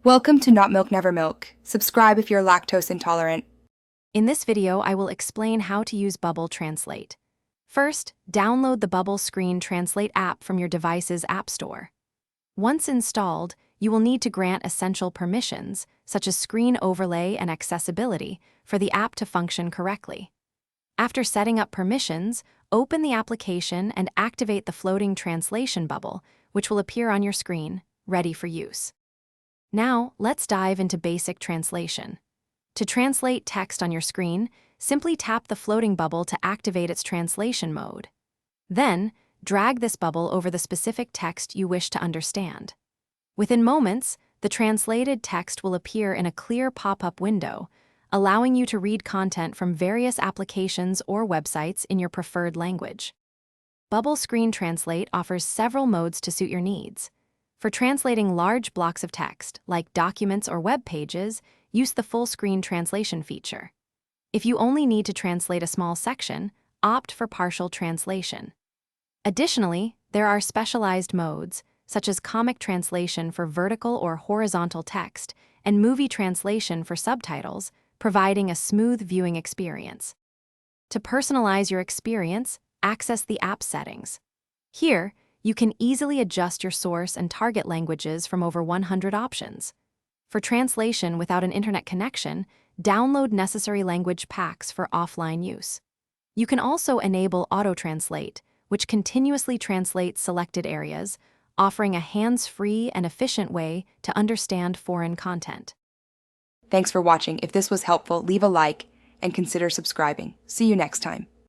Welcome to Not Milk Never Milk. Subscribe if you're lactose intolerant. In this video, I will explain how to use Bubble Translate. First, download the Bubble Screen Translate app from your device's App Store. Once installed, you will need to grant essential permissions, such as screen overlay and accessibility, for the app to function correctly. After setting up permissions, open the application and activate the floating translation bubble, which will appear on your screen, ready for use. Now, let's dive into basic translation. To translate text on your screen, simply tap the floating bubble to activate its translation mode. Then, drag this bubble over the specific text you wish to understand. Within moments, the translated text will appear in a clear pop-up window, allowing you to read content from various applications or websites in your preferred language. Bubble Screen Translate offers several modes to suit your needs. For translating large blocks of text, like documents or web pages, use the full screen translation feature. If you only need to translate a small section, opt for partial translation. Additionally, there are specialized modes, such as comic translation for vertical or horizontal text and movie translation for subtitles, providing a smooth viewing experience. To personalize your experience, access the app settings. Here, you can easily adjust your source and target languages from over 100 options. For translation without an internet connection, download necessary language packs for offline use. You can also enable auto-translate, which continuously translates selected areas, offering a hands-free and efficient way to understand foreign content. Thanks for watching. If this was helpful, leave a like and consider subscribing. See you next time.